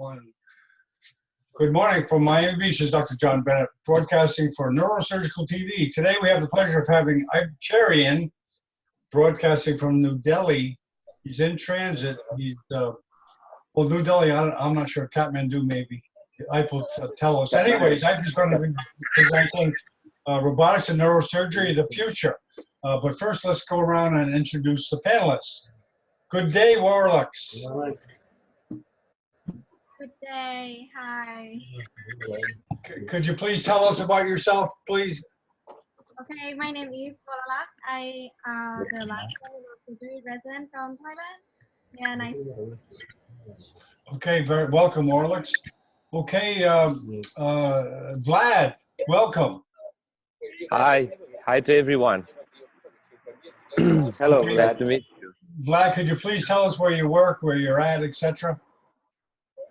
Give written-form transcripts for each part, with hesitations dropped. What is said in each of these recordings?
One. Good morning from Miami Beach. This is Dr. John Bennett, broadcasting for Neurosurgical TV. Today we have the pleasure of having Iype Cherian, broadcasting from New Delhi. He's in transit. He's, well, New Delhi, I'm not sure, Kathmandu maybe. Iype will tell us. Anyways, Iype is going to be presenting Robotics and Neurosurgery, the future. But first, let's go around and introduce the panelists. Good day, Warlocks. Good day. Hi. Could you please tell us about yourself, please? Okay, my name is Warlak. I am the last neurosurgery resident from Thailand. Yeah, nice. Okay, very welcome, Warlocks. Okay, Vlad, welcome. Hi to everyone. Hello, Okay. Nice to meet you. Vlad, could you please tell us where you work, where you're at, etc.?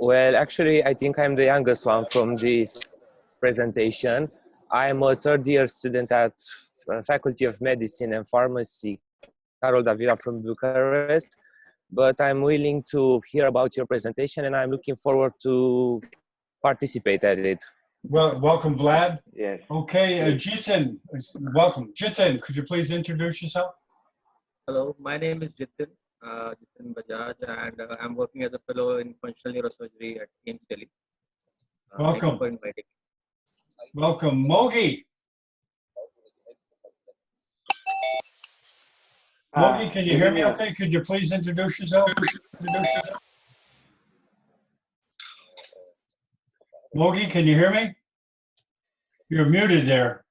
Well, actually, I think I'm the youngest one from this presentation. I'm a third-year student at Faculty of Medicine and Pharmacy, Carol Davila from Bucharest. But I'm willing to hear about your presentation, and I'm looking forward to participate at it. Well, welcome, Vlad. Yes. Okay, Jitin, welcome. Jitin, could you please introduce yourself? Hello, my name is Jitin Bajaj, and I'm working as a fellow in functional neurosurgery at AIIMS Delhi. Welcome. Thank you for inviting. Welcome, Mogi. Mogi, can you hear me okay? Could you please introduce yourself? Mogi, can you hear me? You're muted there.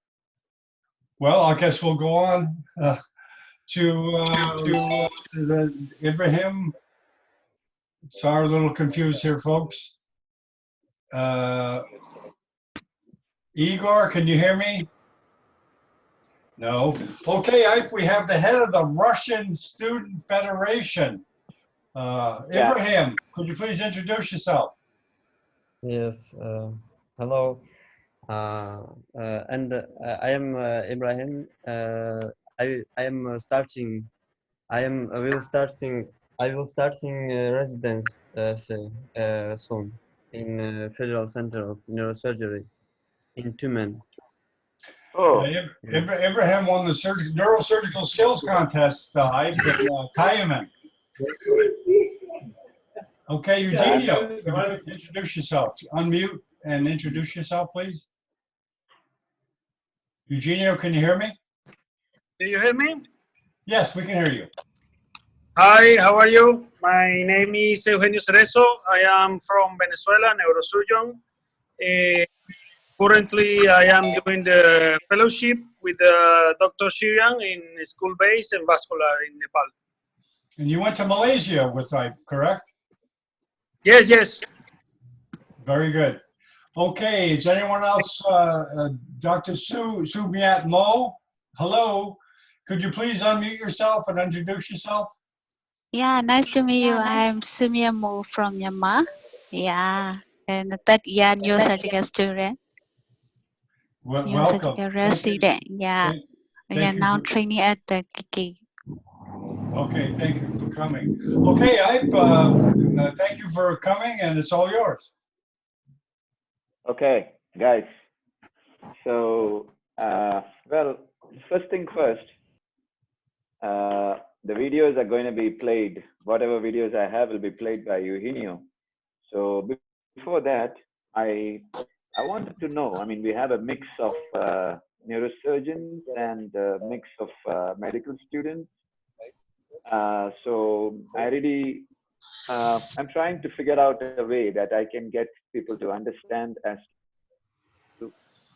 Well, I guess we'll go on to Ibrahim. Sorry, a little confused here, folks. Igor, can you hear me? No. Okay, Iype, we have the head of the Russian Student Federation. Ibrahim, could you please introduce yourself? Yes, hello. I am Ibrahim. I will starting residence soon in Federal Center of Neurosurgery in Tumen. Oh, Ibrahim won the neurosurgical skills contest, Iype, in Kaiman. Okay, Eugenio, introduce yourself. Unmute and introduce yourself, please. Eugenio, can you hear me? Do you hear me? Yes, we can hear you. Hi, how are you? My name is Eugenio Cerezo. I am from Venezuela, neurosurgeon. Currently, I am doing the fellowship with Dr. Cherian in school-based and vascular in Nepal. And you went to Malaysia with Iype, correct? Yes, yes. Very good. Okay, is anyone else? Dr. Sumiat Mo, hello. Could you please unmute yourself and introduce yourself? Yeah, nice to meet you. I'm Sumia Mo from Myanmar. Yeah, and the third year neurosurgical student. Welcome. Neurosurgical resident. Yeah, Thank yeah. you Now for- training at the Kiki. Okay, thank you for coming. Okay, Iype, thank you for coming, and it's all yours. okay, guys. So, well, first thing first, the videos are going to be played. Whatever videos I have will be played by Eugenio. So before that, I wanted to know, I mean, we have a mix of neurosurgeons and a mix of medical students. So I really, I'm trying to figure out a way that I can get people to understand as to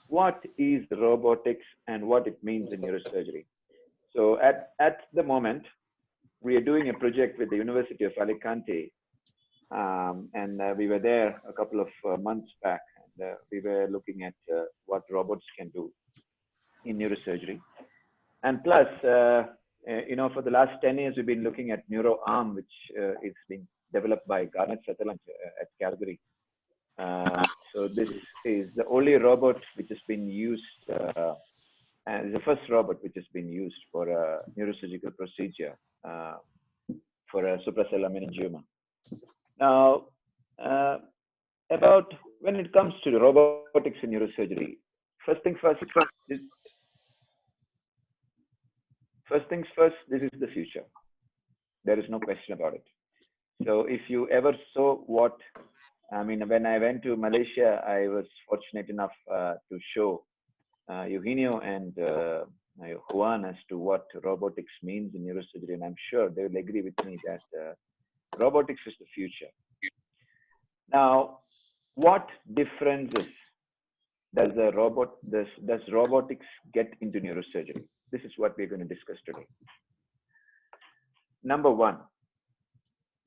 what is robotics and what it means in neurosurgery. So at the moment, we are doing a project with the University of Alicante, and we were there a couple of months back, and we were looking at what robots can do in neurosurgery. And plus, you know, for the last 10 years, we've been looking at NeuroArm, which is being developed by Garnet Sutherland at Calgary. So this is the only robot which has been used, and the first robot which has been used for a neurosurgical procedure for a suprasellar meningioma. Now, about when it comes to robotics in neurosurgery. First things first, this is the future. There is no question about it. So if you ever saw what, I mean, when I went to Malaysia, I was fortunate enough to show Eugenio and Juan as to what robotics means in neurosurgery, and I'm sure they will agree with me that robotics is the future. Now, what differences does robotics get into neurosurgery? This is what we're going to discuss today. Number one,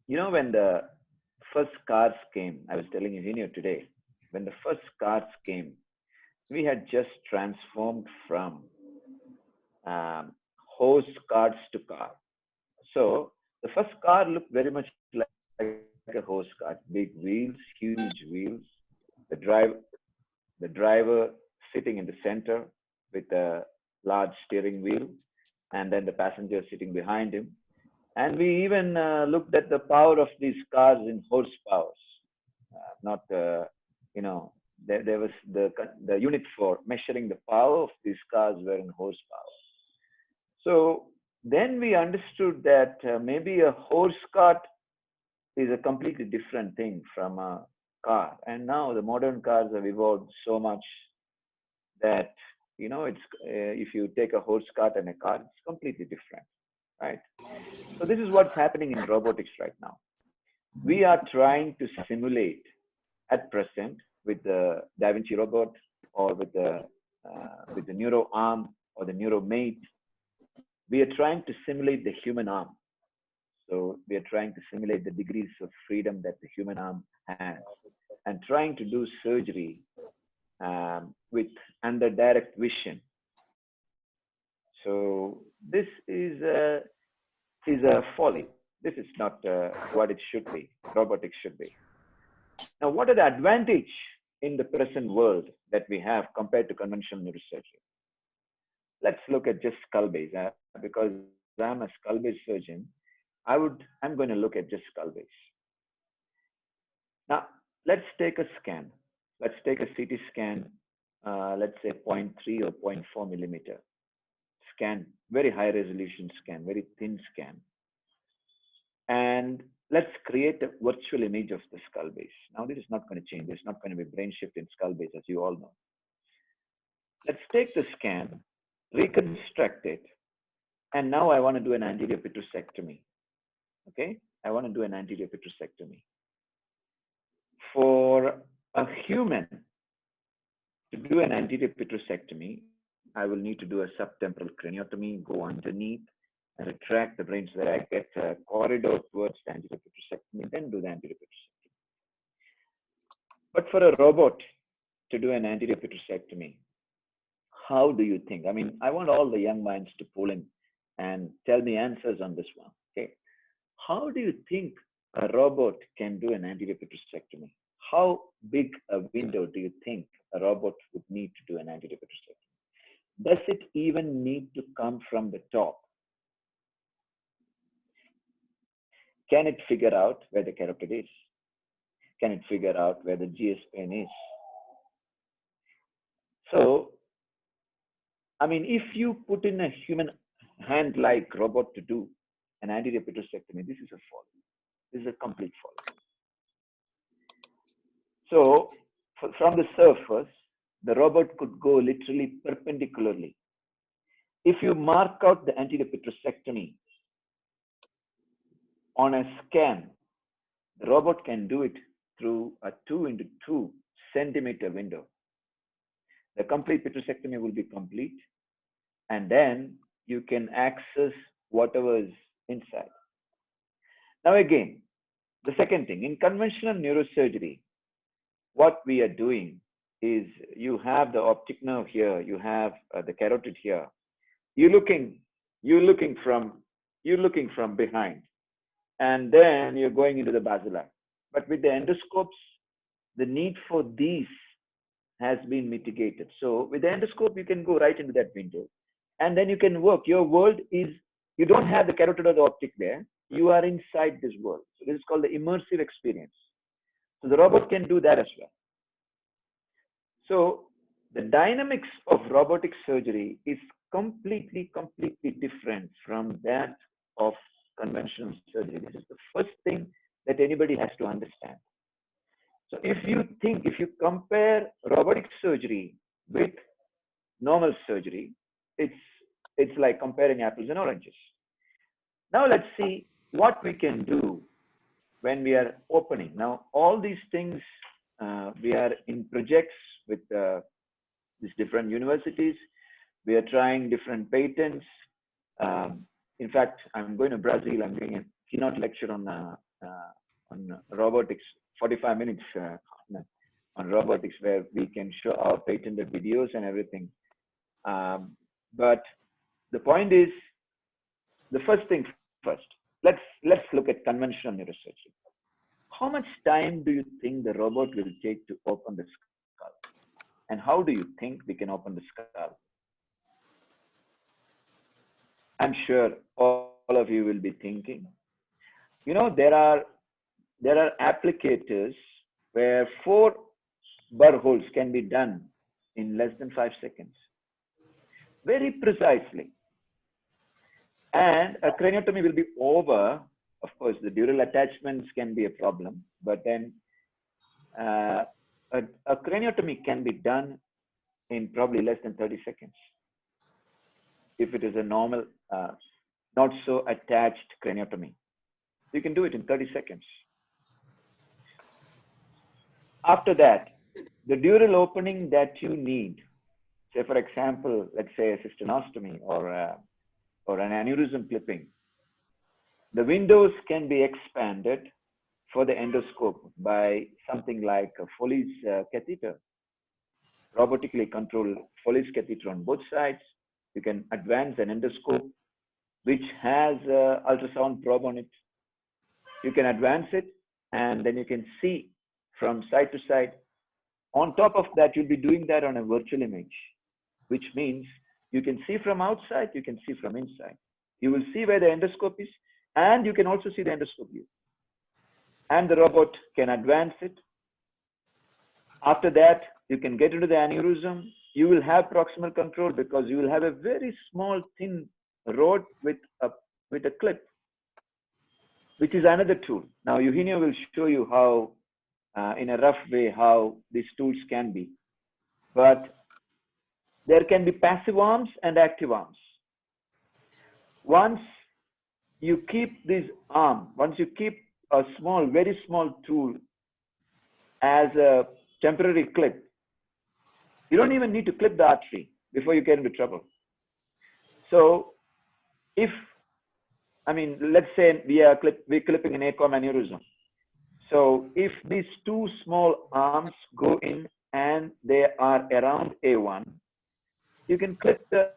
you know, when the first cars came, I was telling Eugenio today, when the first cars came, we had just transformed from horse carts to car. So the first car looked very much like a horse cart, big wheels, huge wheels, the driver sitting in the center with a large steering wheel, and then the passenger sitting behind him. And we even looked at the power of these cars in horsepower. Not, you know, there was the unit for measuring the power of these cars were in horsepower. So then we understood that maybe a horse cart is a completely different thing from a car. And now the modern cars have evolved so much that, you know, it's if you take a horse cart and a car, it's completely different, right? So this is what's happening in robotics right now. We are trying to simulate at present with the Da Vinci robot or with the neuro arm or the neuro mate. We are trying to simulate the human arm. So we are trying to simulate the degrees of freedom that the human arm has, and trying to do surgery with under direct vision. So this is a folly. This is not what it should be. Robotics should be. Now, what are the advantages in the present world that we have compared to conventional neurosurgery? Let's look at just skull base. Because I'm a skull base surgeon, I'm going to look at just skull base. Now, let's take a scan. Let's take a CT scan, let's say 0.3 or 0.4 millimeter scan, very high resolution scan, very thin scan. And let's create a virtual image of the skull base. Now, this is not going to change. There's not going to be brain shift in skull base, as you all know. Let's take the scan, reconstruct it, and now I want to do an anterior petrosectomy. Okay, I want to do an anterior petrosectomy. For a human to do an anterior petrosectomy, I will need to do a subtemporal craniotomy, go underneath, and retract the brain so that I get a corridor towards the anterior petrosectomy, then do the anterior petrosectomy. But for a robot to do an anterior petrosectomy, how do you think? I mean, I want all the young minds to pull in and tell me answers on this one. Okay, how do you think a robot can do an anterior petrosectomy? How big a window do you think a robot would need to do an anterior petrosectomy? Does it even need to come from the top? Can it figure out where the carotid is? Can it figure out where the GS plane is? So, I mean, if you put in a human hand-like robot to do an anterior petrosectomy, this is a folly. This is a complete folly. So, from the surface, the robot could go literally perpendicularly. If you mark out the anterior petrosectomy on a scan, the robot can do it through a 2 into 2 centimeter window. The complete petrosectomy will be complete, and then you can access whatever is inside. Now again, the second thing, in conventional neurosurgery, what we are doing is you have the optic nerve here, you have the carotid here. You're looking from behind, and then you're going into the basilar. But with the endoscopes, the need for these has been mitigated. So with the endoscope, you can go right into that window, and then you can work. Your world is, you don't have the carotid or the optic there. You are inside this world. So this is called the immersive experience. So the robot can do that as well. So the dynamics of robotic surgery is completely different from that of conventional surgery. This is the first thing that anybody has to understand. So if you compare robotic surgery with normal surgery, it's like comparing apples and oranges. Now let's see what we can do when we are opening. Now all these things, we are in projects with these different universities. We are trying different patents. In fact, I'm going to Brazil. I'm doing a keynote lecture on robotics, 45 minutes on robotics, where we can show our patented videos and everything. But the point is, the first thing first, let's look at conventional neurosurgery. How much time do you think the robot will take to open the skull? And how do you think we can open the skull? I'm sure all of you will be thinking, you know, there are applicators where 4 burr holes can be done in less than 5 seconds, very precisely. And a craniotomy will be over. Of course, the dural attachments can be a problem, but then a craniotomy can be done in probably less than 30 seconds. If it is a normal, not so attached craniotomy, you can do it in 30 seconds. After that, the dural opening that you need, say for example, let's say a cystinostomy or an aneurysm clipping, the windows can be expanded for the endoscope by something like a Foley's catheter, robotically controlled Foley's catheter on both sides. You can advance an endoscope which has an ultrasound probe on it. You can advance it, and then you can see from side to side. On top of that, you'll be doing that on a virtual image, which means you can see from outside, you can see from inside. You will see where the endoscope is, and you can also see the endoscope view. And the robot can advance it. After that, you can get into the aneurysm. You will have proximal control because you will have a very small, thin rod with a clip, which is another tool. Now, Eugenio will show you how, in a rough way, how these tools can be. But there can be passive arms and active arms. Once you keep this arm, once you keep a small, very small tool as a temporary clip, you don't even need to clip the artery before you get into trouble. So if, I mean, let's say we're clipping an ACOM aneurysm. So if these 2 small arms go in and they are around A1, you can clip the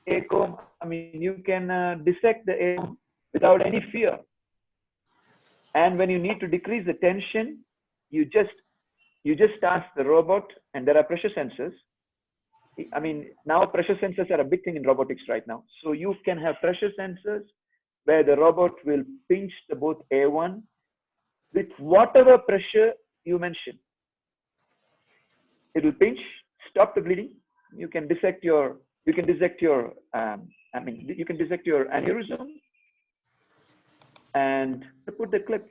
ACOM. I mean, you can dissect the ACOM without any fear. And when you need to decrease the tension, you just ask the robot, and there are pressure sensors. I mean, now pressure sensors are a big thing in robotics right now. So you can have pressure sensors where the robot will pinch the both A1 with whatever pressure you mention. It will pinch, stop the bleeding. You can dissect your aneurysm and put the clip.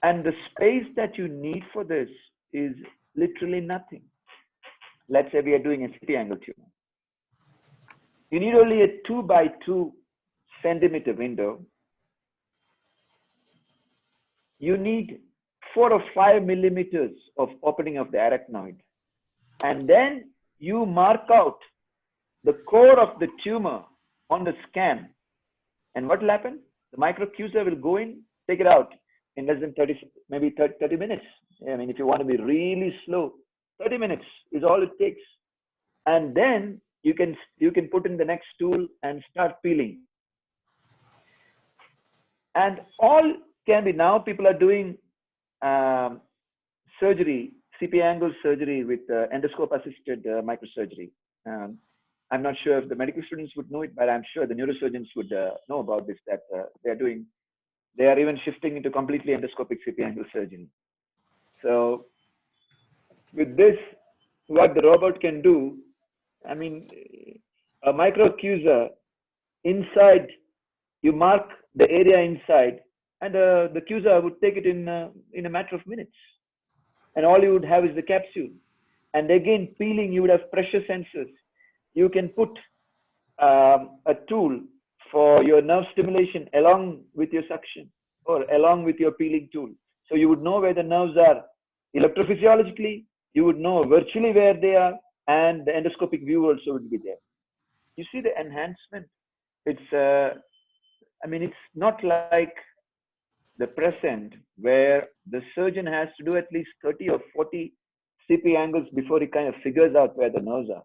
And the space that you need for this is literally nothing. Let's say we are doing a city angle tumor. You need only a 2 by 2 centimeter window. You need 4 or 5 millimeters of opening of the arachnoid. And then you mark out the core of the tumor on the scan. And what will happen? The microQser will go in, take it out in less than 30 minutes. I mean, if you want to be really slow, 30 minutes is all it takes. And then you can put in the next tool and start peeling. And all can be, now people are doing surgery, CP angle surgery with endoscope assisted microsurgery. I'm not sure if the medical students would know it, but I'm sure the neurosurgeons would know about this, that they're doing They are even shifting into completely endoscopic CP angle surgery. So with this, what the robot can do, I mean, a micro accuser inside, you mark the area inside, and the accuser would take it in a matter of minutes. And all you would have is the capsule. And again, peeling, you would have pressure sensors. You can put a tool for your nerve stimulation along with your suction or along with your peeling tool. So you would know where the nerves are electrophysiologically, you would know virtually where they are, and the endoscopic view also would be there. You see the enhancement. It's, I mean, it's not like the present where the surgeon has to do at least 30 or 40 CP angles before he kind of figures out where the nerves are.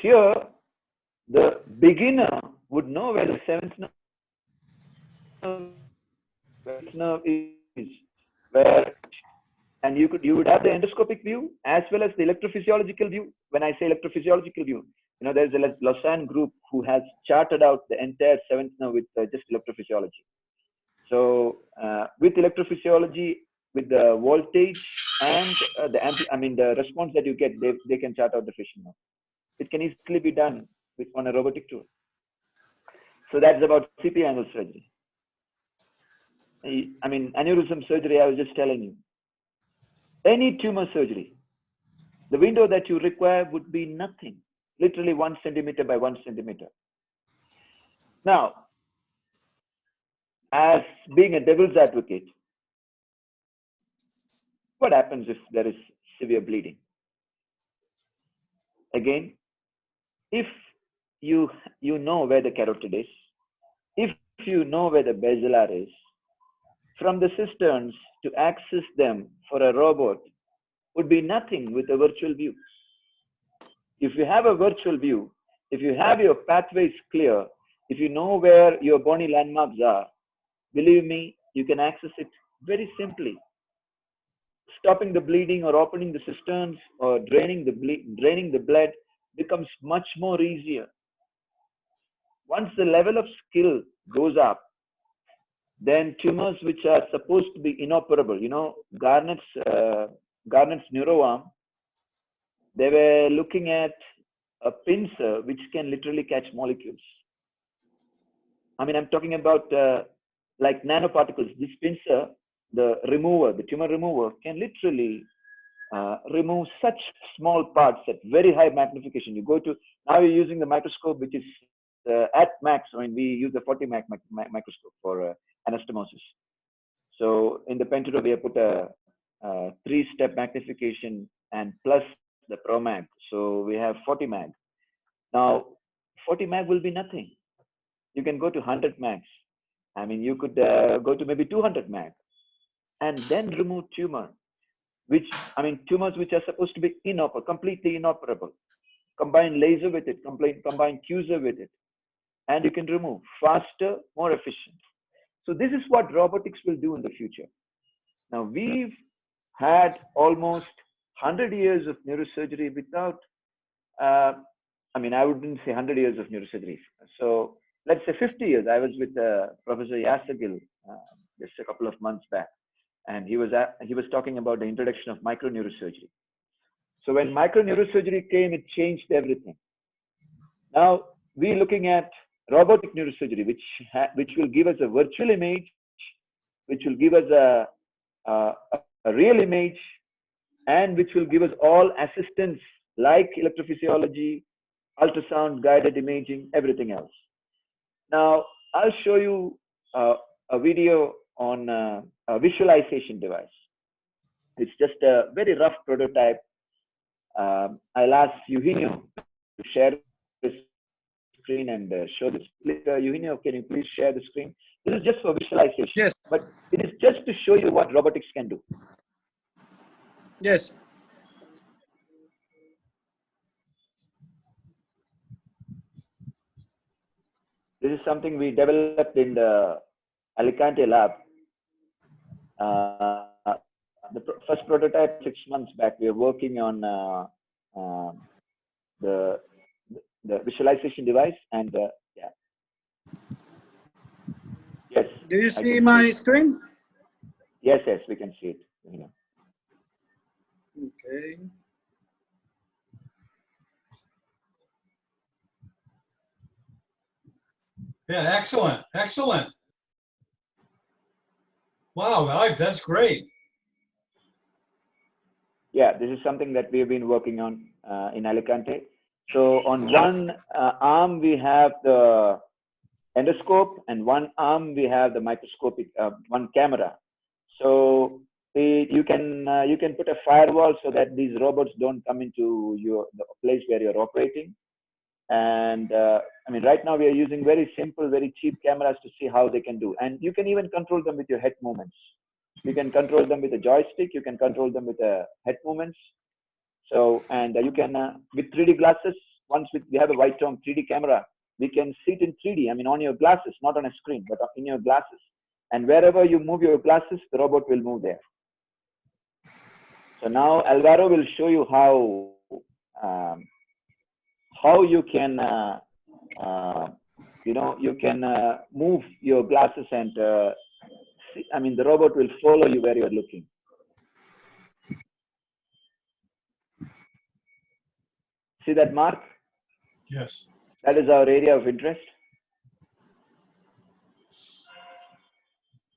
Here, the beginner would know where the seventh nerve is, where, and you would have the endoscopic view as well as the electrophysiological view. When I say electrophysiological view, you know, there's a Lausanne group who has charted out the entire seventh nerve with just electrophysiology. So with electrophysiology, with the voltage and the response that you get, they can chart out the fission nerve. It can easily be done on a robotic tool. So that's about CP angle surgery. I mean, aneurysm surgery, I was just telling you. Any tumor surgery, the window that you require would be nothing, literally 1 centimeter by 1 centimeter. Now, as being a devil's advocate, what happens if there is severe bleeding? Again, if you know where the carotid is, if you know where the basilar is, from the cisterns to access them for a robot would be nothing with a virtual view. If you have a virtual view, if you have your pathways clear, if you know where your bony landmarks are, believe me, you can access it very simply. Stopping the bleeding or opening the cisterns or draining the blood becomes much more easier. Once the level of skill goes up, then tumors which are supposed to be inoperable, you know, Garnett's neuroarm, they were looking at a pincer which can literally catch molecules. I mean, I'm talking about like nanoparticles. This pincer, the tumor remover, can literally remove such small parts at very high magnification. You go to, now you're using the microscope, which is at max. I mean, we use the 40 microscope for anastomosis. So in the Pentero, we have put a 3-step magnification and plus the Pro Mag. So we have 40 mag. Now, 40 mag will be nothing. You can go to 100 mags. I mean, you could go to maybe 200 mag and then remove tumor, tumors which are supposed to be completely inoperable. Combine laser with it, combine Cuser with it, and you can remove faster, more efficient. So this is what robotics will do in the future. Now, we've had almost 100 years of neurosurgery without, I wouldn't say 100 years of neurosurgery. So let's say 50 years. I was with Professor Yasagil just a couple of months back, and he was talking about the introduction of microneurosurgery. So when microneurosurgery came, it changed everything. Now we're looking at robotic neurosurgery, which will give us a virtual image, which will give us a real image, and which will give us all assistance like electrophysiology, ultrasound, guided imaging, everything else. Now, I'll show you a video on a visualization device. It's just a very rough prototype. I'll ask Eugenio to share the screen and show this. Eugenio, can you please share the screen? This is just for visualization. Yes. But it is just to show you what robotics can do. Yes. This is something we developed in the Alicante lab. The first prototype 6 months back. We are working on the visualization device, and yeah. Do you see my screen? Yes, yes, we can see it. Yeah. Okay. Yeah, excellent, excellent. Wow, that's great. Yeah, this is something that we have been working on in Alicante. So on one arm we have the endoscope, and one arm we have the microscopic one camera. So you can put a firewall so that these robots don't come into the place where you're operating. And I mean, right now we are using very simple, very cheap cameras to see how they can do. And you can even control them with your head movements. You can control them with a joystick. You can control them with head movements. So, and you can, with 3D glasses, once we have a White-Tom 3D camera, we can see it in 3D, I mean, on your glasses, not on a screen, but in your glasses. And wherever you move your glasses, the robot will move there. So now Alvaro will show you how you can, you can move your glasses and, see, I mean, the robot will follow you where you're looking. See that mark? Yes. That is our area of interest.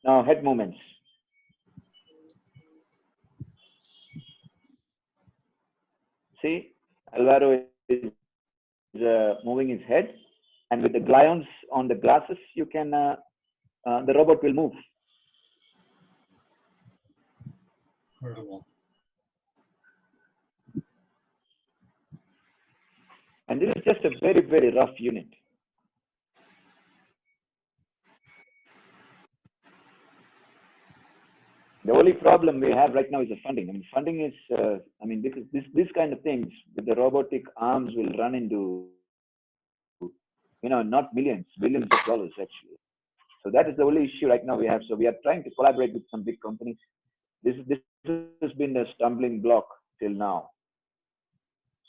Now head movements. See, Alvaro is moving his head, and with the glions on the glasses, you can the robot will move. Incredible. And this is just a very, very rough unit. The only problem we have right now is the funding. I mean, funding is, I mean, because this kind of things with the robotic arms will run into, not millions, billions of dollars actually. So that is the only issue right now we have. So we are trying to collaborate with some big companies. This has been a stumbling block till now.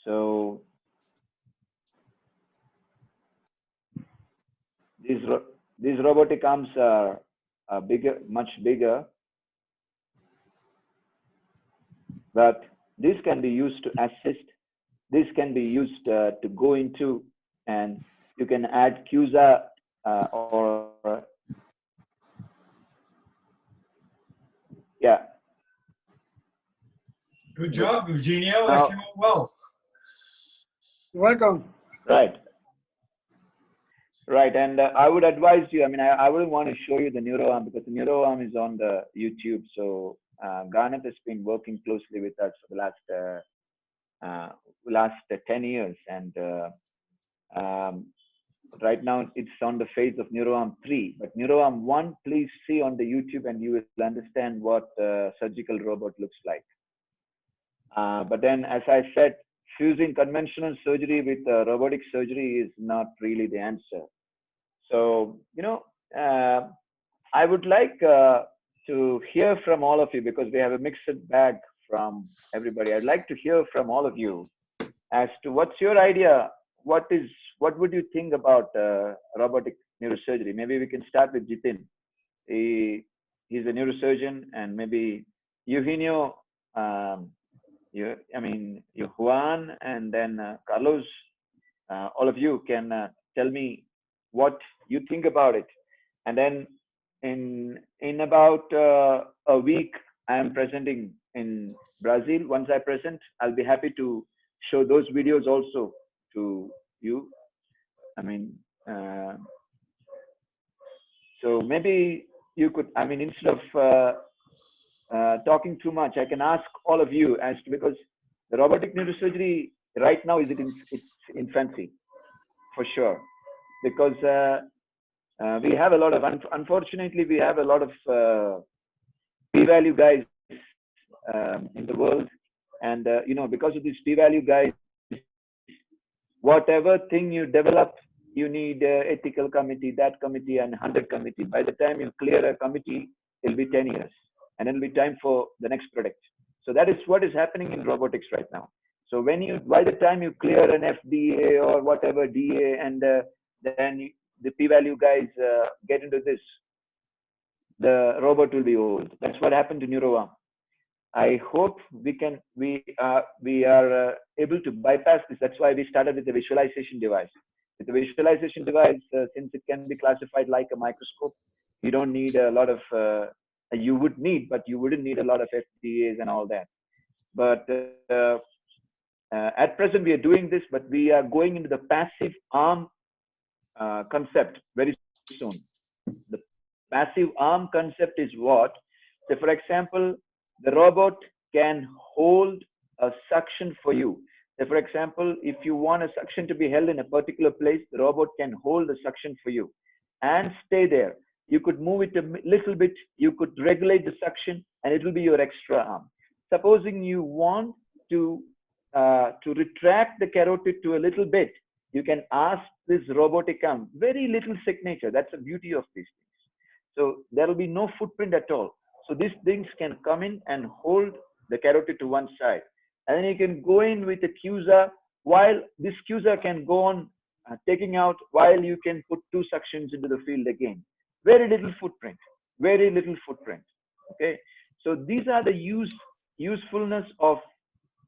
So these robotic arms are bigger, much bigger. But this can be used to assist. This can be used to go into, and you can add CUSA or yeah. Good job, Eugenio. That came out well. You're welcome. Right. Right. And I would advise you, I mean, I wouldn't want to show you the neuroarm because the neuroarm is on the YouTube. So Garnet has been working closely with us for the last 10 years. And right now it's on the phase of neuroarm 3. But neuroarm 1, please see on the YouTube and you will understand what surgical robot looks like. But then, as I said, fusing conventional surgery with robotic surgery is not really the answer. So, I would like to hear from all of you because we have a mixed bag from everybody. I'd like to hear from all of you as to what's your idea. What would you think about robotic neurosurgery? Maybe we can start with Jitin. He's a neurosurgeon, and maybe Eugenio, Juan, and then Carlos. All of you can tell me what you think about it. And then in about a week, I am presenting in Brazil. Once I present, I'll be happy to show those videos also to you. I mean, so maybe you could, I mean, instead of talking too much, I can ask all of you as to, because the robotic neurosurgery right now is in its infancy, for sure. Because we have a lot of, unfortunately, we have a lot of p-value guys in the world. And, because of these p-value guys, whatever thing you develop, you need ethical committee, that committee, and 100 committee. By the time you clear a committee, it'll be 10 years. And it'll be time for the next product. So that is what is happening in robotics right now. So by the time you clear an FDA or whatever DA, and then the p-value guys get into this, the robot will be old. That's what happened to neuroarm. I hope we are able to bypass this. That's why we started with the visualization device. With the visualization device, since it can be classified like a microscope, you don't need a lot of you would need, but you wouldn't need a lot of FDAs and all that. But at present, we are doing this, but we are going into the passive arm concept very soon. The passive arm concept is what? So, for example, the robot can hold a suction for you. So, for example, if you want a suction to be held in a particular place, the robot can hold the suction for you and stay there. You could move it a little bit, you could regulate the suction, and it will be your extra arm. Supposing you want to retract the carotid to a little bit, you can ask this robotic arm, very little signature. That's the beauty of these things. So there will be no footprint at all. So these things can come in and hold the carotid to one side. And then you can go in with a QSA, while this QSA can go on taking out, while you can put two suctions into the field again. Very little footprint, very little footprint. Okay. So these are the usefulness of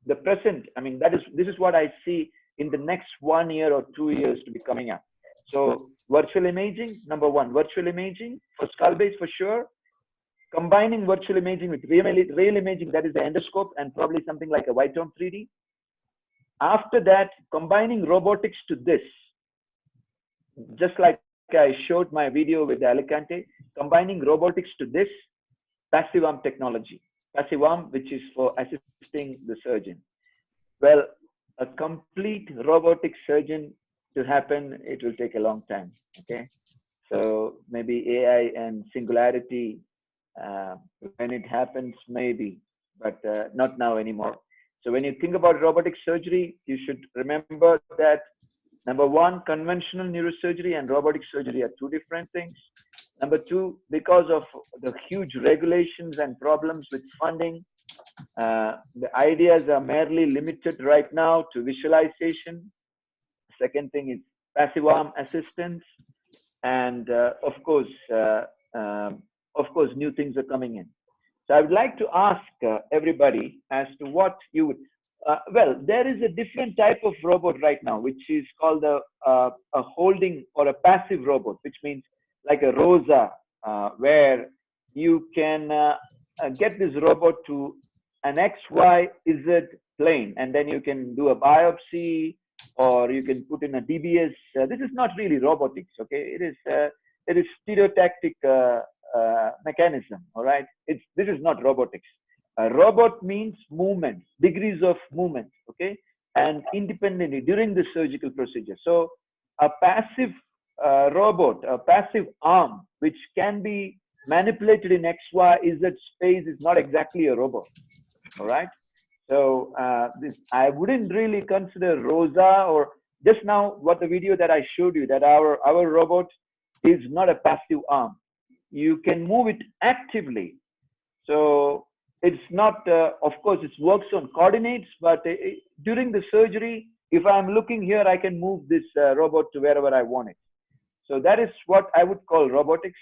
the present. I mean, this is what I see in the next 1 year or 2 years to be coming up. So virtual imaging, number one, virtual imaging for skull base for sure. Combining virtual imaging with real imaging, that is the endoscope, and probably something like a white tone 3D. After that, combining robotics to this, just like I showed my video with the Alicante, combining robotics to this, passive arm technology. Passive arm, which is for assisting the surgeon. Well, a complete robotic surgeon to happen, it will take a long time. Okay, so maybe AI and singularity, when it happens, maybe, but not now anymore. So when you think about robotic surgery, you should remember that number one, conventional neurosurgery and robotic surgery are two different things. Number two, because of the huge regulations and problems with funding, the ideas are merely limited right now to visualization. Second thing is passive arm assistance, and of course, new things are coming in. So I would like to ask everybody as to what you would. Well, there is a different type of robot right now, which is called a holding or a passive robot, which means like a ROSA, where you can get this robot to an XYZ plane, and then you can do a biopsy, or you can put in a DBS. This is not really robotics, okay? It is stereotactic mechanism, all right? This is not robotics. A robot means movement, degrees of movement, okay? And independently during the surgical procedure. So a passive robot, a passive arm, which can be manipulated in XYZ space, is not exactly a robot, all right? So I wouldn't really consider ROSA, or just now what the video that I showed you, that our robot is not a passive arm. You can move it actively. So it's not, of course, it works on coordinates, but during the surgery, if I'm looking here, I can move this robot to wherever I want it. So that is what I would call robotics.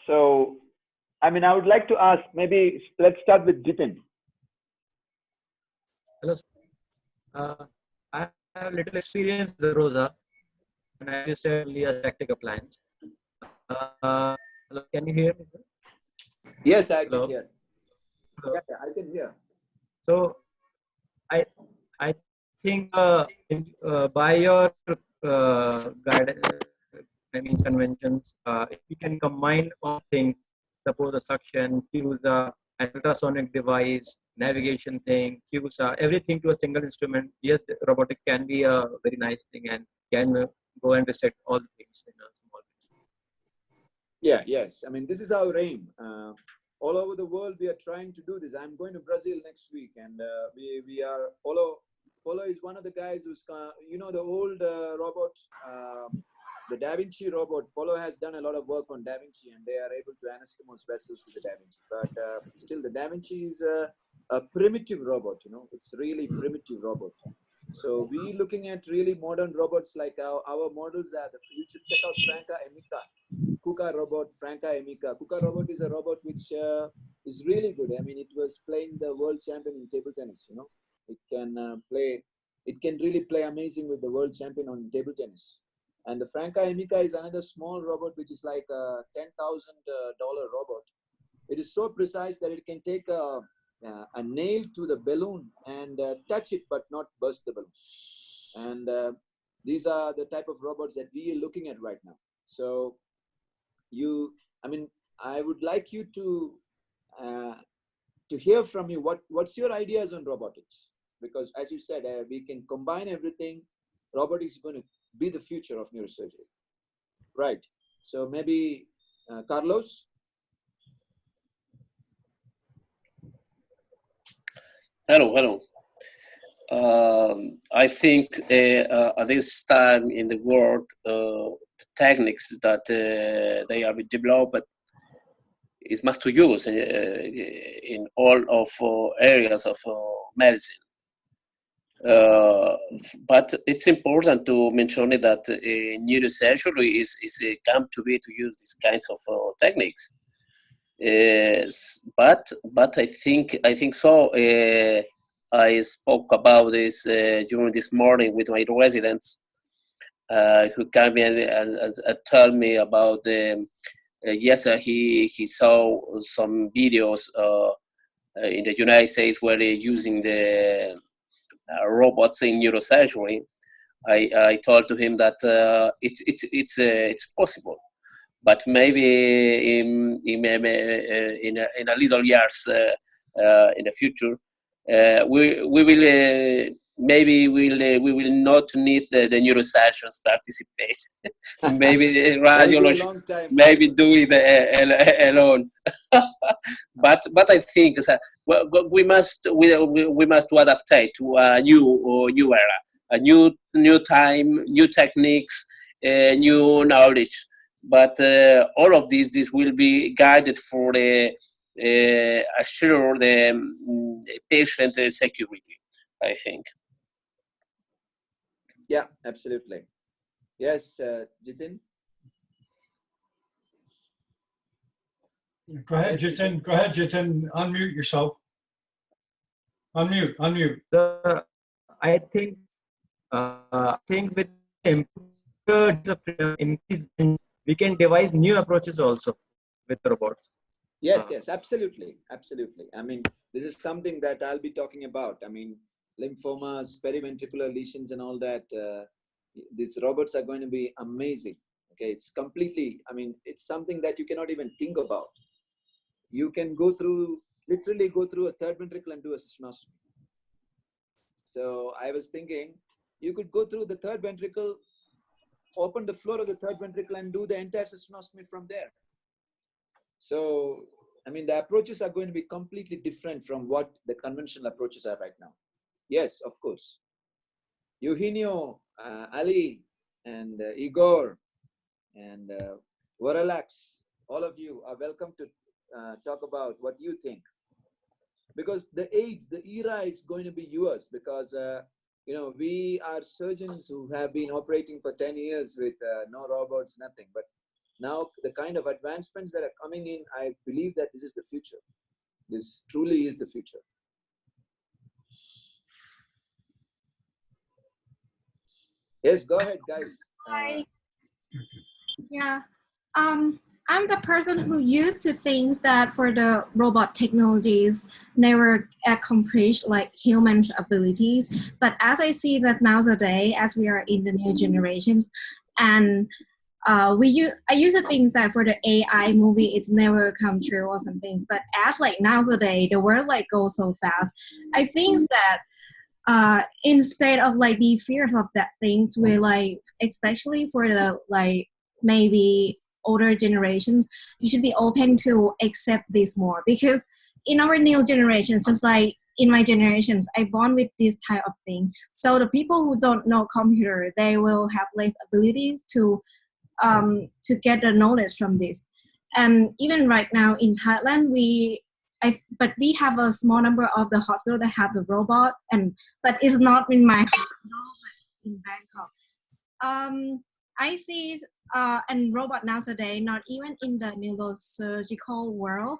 So, I mean, I would like to ask, maybe let's start with Jitin. Hello, sir. I have little experience with the ROSA, and as you said, only a static appliance. Hello, can you hear me, sir? Yes, I Hello? can hear. Hello? Yeah, I can hear. So, I think by your guidance, conventions, if we can combine all things, suppose a suction, QSA, an ultrasonic device, navigation thing, QSA, everything to a single instrument. Yes, robotics can be a very nice thing and can go and reset all the things in a small. Yeah, yes. I mean, this is our aim. All over the world, we are trying to do this. I'm going to Brazil next week, and we are Polo is one of the guys who's the old robot, the Da Vinci robot. Polo has done a lot of work on Da Vinci, and they are able to anastomose vessels with the Da Vinci. But still, the Da Vinci is a primitive robot, you know, it's really primitive robot. So we looking at really modern robots like our models are, you should check out Franca Amica, KUKA robot, Franca Amica. KUKA robot is a robot which is really good. I mean, it was playing the world champion in table tennis, you know. It can really play amazing with the world champion on table tennis. And the Franca Amica is another small robot, which is like a $10,000 robot. It is so precise that it can take a nail to the balloon and touch it, but not burst the balloon. And these are the type of robots that we are looking at right now. So I would like you to hear from you, what's your ideas on robotics? Because as you said, we can combine everything. Robotics is going to be the future of neurosurgery. Right. So maybe Carlos? Hello. I think at this time in the world, the techniques that they are developed is must to use in all of areas of medicine. But it's important to mention that neurosurgery is come to be to use these kinds of techniques. But I think so. I spoke about this during this morning with my residents who came in and told me about the yes, he saw some videos in the United States where they're using the robots in neurosurgery. I told to him that it's possible, but maybe in a little years in the future, we will maybe we will not need the neurosurgeons participate. Maybe the radiologists maybe do it alone. but I think we must adapt to a new era, a new time, new techniques, new knowledge. But all of this will be guided for assure the patient security, I think. Yeah, absolutely. Yes, Jitin? Go ahead, Jitin. Unmute yourself. Unmute. I think with increase, we can devise new approaches also with robots. Yes, absolutely. I mean, this is something that I'll be talking about. I mean, lymphomas, periventricular lesions and all that. These robots are going to be amazing. Okay, it's completely, I mean, it's something that you cannot even think about. You can literally go through a third ventricle and do a cystoscopy. So I was thinking, you could go through the third ventricle, open the floor of the third ventricle and do the entire cystoscopy from there. So, I mean, the approaches are going to be completely different from what the conventional approaches are right now. Yes, of course. Eugenio, Ali, and Igor, and Waralax, all of you are welcome to talk about what you think. Because the era is going to be yours, because we are surgeons who have been operating for 10 years with no robots, nothing. But now the kind of advancements that are coming in, I believe that this is the future. This truly is the future. Yes, go ahead, guys. Hi. Yeah. I'm the person who used to think that for the robot technologies never accomplish like humans' abilities. But as I see that nowadays, as we are in the new generations, and I used to think that for the AI movie, it's never come true or some things. But as like nowadays, the world like goes so fast. I think that instead of like be feared of that things, we like, especially for the like maybe older generations, you should be open to accept this more, because in our new generations, just like in my generations, I born with this type of thing. So the people who don't know computer, they will have less abilities to get the knowledge from this. And even right now in Thailand, we but we have a small number of the hospital that have the robot, but it's not in my hospital, but in Bangkok. I see and robot nowadays, not even in the neurosurgical world,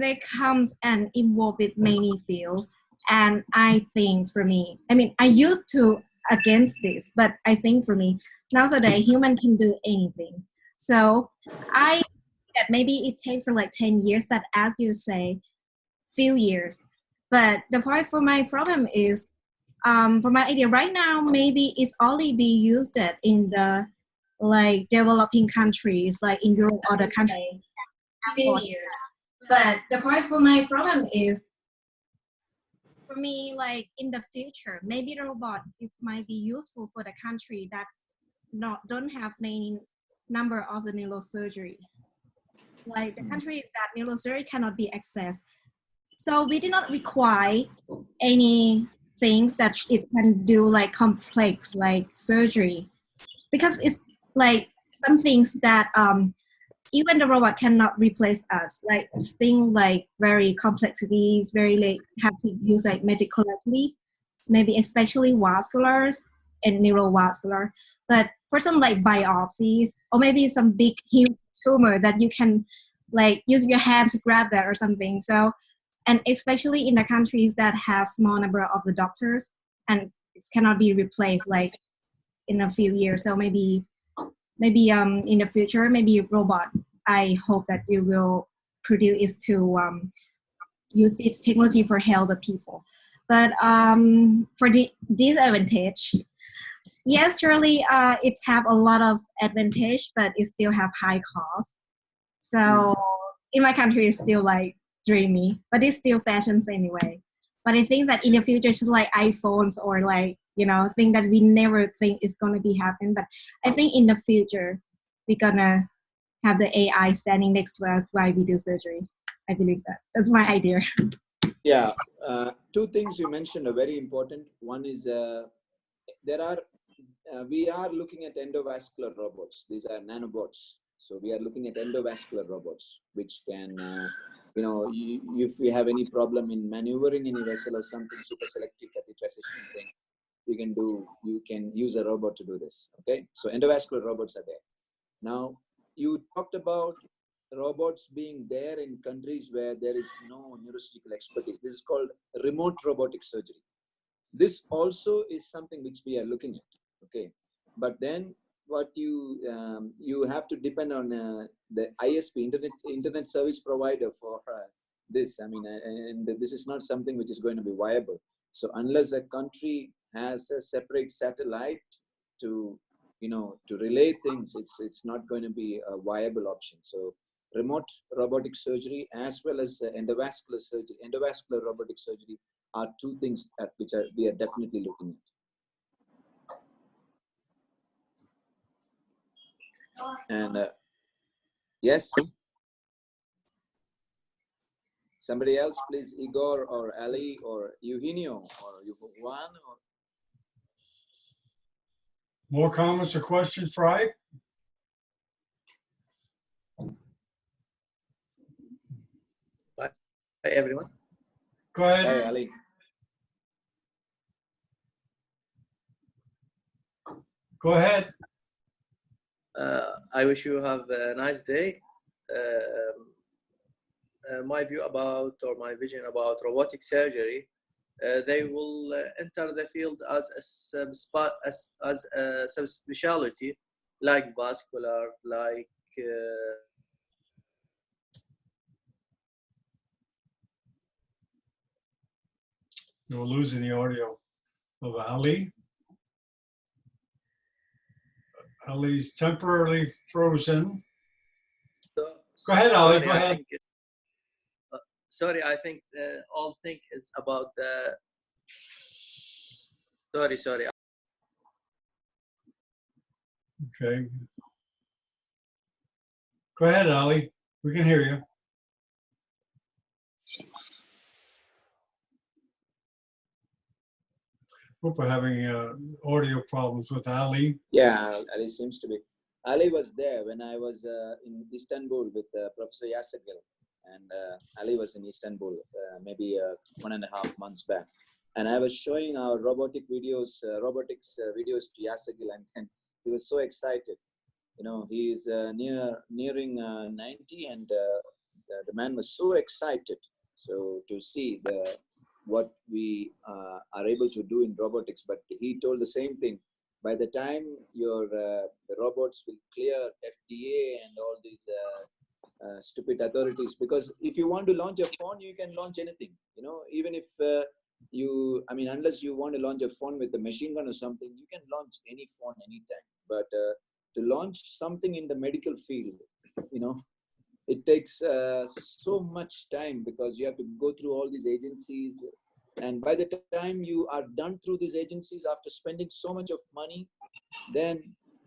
they comes and involved with many fields. And I think for me, I mean, I used to against this, but I think for me, nowadays, human can do anything. So I that maybe it takes for like 10 years, that as you say, few years. But the point for my problem is, for my idea right now, maybe it's only be used in the like developing countries, like in Europe or the country, few years. But the point for my problem is, for me, like in the future, maybe robot might be useful for the country that don't have many number of the neurosurgery. Like the countries that neurosurgery cannot be accessed. So we did not require any things that it can do like complex like surgery, because it's like some things that even the robot cannot replace us, like things like very complexities, very like have to use like meticulously, maybe especially vascular and neurovascular. But for some like biopsies or maybe some big huge tumor that you can like use your hand to grab that or something. So, and especially in the countries that have small number of the doctors and it cannot be replaced like in a few years. So maybe in the future, maybe robot, I hope that you will produce is to use this technology for help the people. But for the disadvantage, yes, surely it have a lot of advantage, but it still have high cost. So in my country, it's still like dreamy, but it's still fashions anyway. But I think that in the future, just like iPhones or like, you know, thing that we never think is going to be happen. But I think in the future, we're going to have the AI standing next to us while we do surgery. I believe that. That's my idea. Yeah. Two things you mentioned are very important. One is we are looking at endovascular robots. These are nanobots. So we are looking at endovascular robots, which can, if we have any problem in maneuvering any vessel or something, super selective catheterization thing, you can use a robot to do this. Okay. So endovascular robots are there. Now, you talked about robots being there in countries where there is no neurosurgical expertise. This is called remote robotic surgery. This also is something which we are looking at. Okay. But then what you have to depend on the ISP, internet service provider for this. I mean, and this is not something which is going to be viable. So unless a country has a separate satellite to relay things, it's not going to be a viable option. So remote robotic surgery as well as endovascular surgery, endovascular robotic surgery are two things which we are definitely looking at. And yes, somebody else, please, Igor or Ali or Eugenio or Juan. Or... More comments or questions for Iype? Hi everyone. Go ahead. Hi, Ali. Go ahead. I wish you have a nice day. My view about, or my vision about robotic surgery, they will enter the field as a subspecialty, like vascular, like You're losing the audio of Ali. Ali's temporarily frozen. So, go ahead, Ali. sorry, Go ahead. I think all thing is about the. Sorry. Okay. Go ahead, Ali. We can hear you. Hope we're having audio problems with Ali. Yeah, Ali seems to be. Ali was there when I was in Istanbul with Professor Yasagil. and Ali was in Istanbul maybe 1.5 months back, and I was showing our robotics videos to Yasagil, and he was so excited. You know, he's nearing 90, and the man was so excited. So to see what we are able to do in robotics, but he told the same thing. By the time the robots will clear FDA and all these stupid authorities, because if you want to launch a phone, you can launch anything. You know, even if unless you want to launch a phone with a machine gun or something, you can launch any phone anytime. But to launch something in the medical field, you know, it takes so much time, because you have to go through all these agencies. And by the time you are done through these agencies, after spending so much of money, then,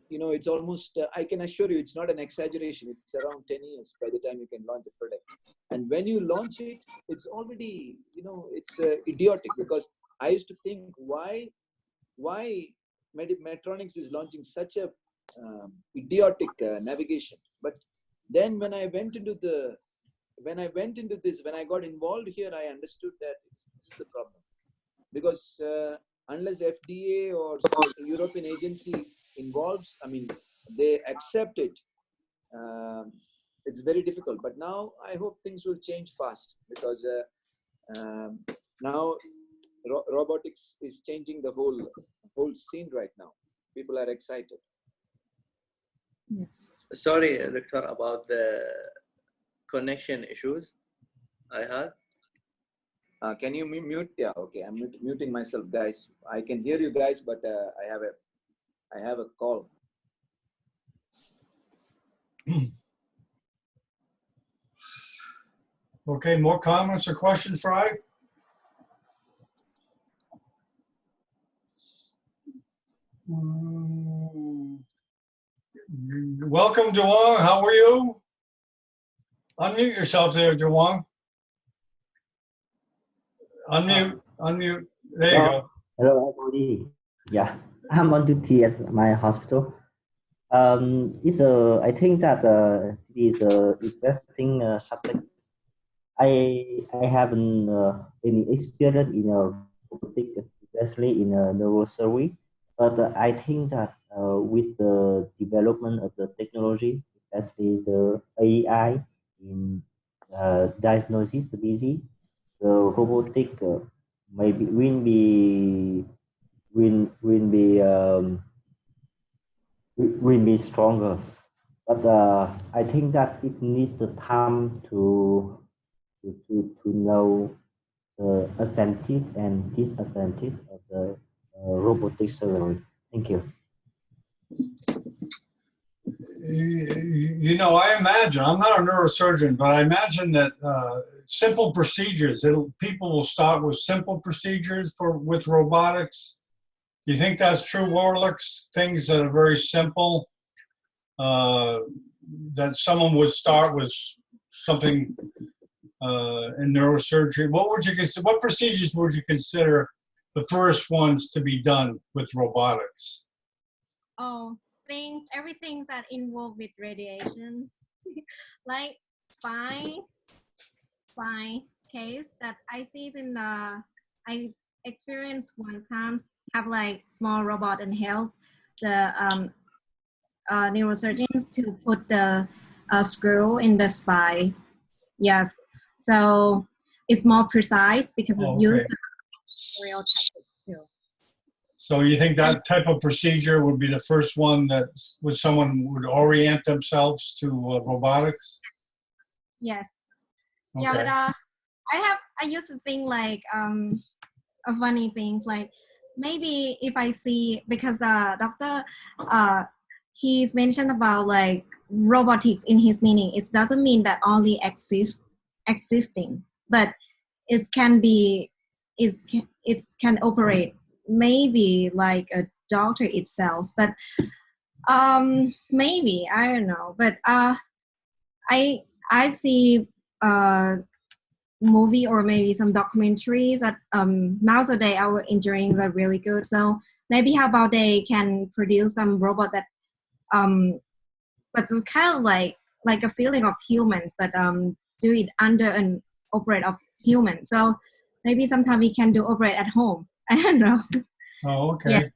you know, it's almost, I can assure you, it's not an exaggeration. It's around 10 years by the time you can launch a product. And when you launch it, it's already, you know, it's idiotic, because I used to think why Medtronics is launching such a idiotic navigation. But then when I got involved here, I understood that this is the problem. Because unless FDA or some European agency involves, I mean, they accept it, it's very difficult. But now I hope things will change fast, because now robotics is changing the whole scene right now. People are excited. Yes. Sorry, Doctor, about the connection issues I had. Can you mute? Yeah, okay. I'm muting myself, guys. I can hear you guys, but I have a call. Okay, more comments or questions for Iype? Welcome, Dewang. How are you? Unmute yourself there, Dewang. Unmute. There you go. Hello, everybody. Yeah, I'm on duty at my hospital. I think that it is an interesting subject. I haven't any experience in robotics, especially in neurosurgery, but I think that with the development of the technology, especially the AI in diagnosis the disease, the robotic maybe will be stronger. But I think that it needs the time to know the advantage and disadvantage of the robotic surgery. Thank you. You know, I imagine, I'm not a neurosurgeon, but I imagine that simple procedures, people will start with simple procedures with robotics. Do you think that's true, Warlicks? Things that are very simple, that someone would start with something in neurosurgery. What procedures would you consider the first ones to be done with robotics? Oh, everything that involved with radiations, like spine case that I see I experienced one time, have like small robot and help the neurosurgeons to put the screw in the spine. Yes, so it's more precise because it's used real technique too. So you think that type of procedure would be the first one that someone would orient themselves to robotics? Yes. Okay. Yeah, but I used to think like funny things, like maybe if I see, because doctor he's mentioned about like robotics in his meaning, it doesn't mean that only existing, but it can operate maybe like a doctor itself, but maybe I don't know, but I see movie or maybe some documentaries that nowadays our engineering are really good, so maybe how about they can produce some robot that but it's kind of like a feeling of humans, but do it under an operate of human. So maybe sometime we can do operate at home. I don't know. Oh, okay.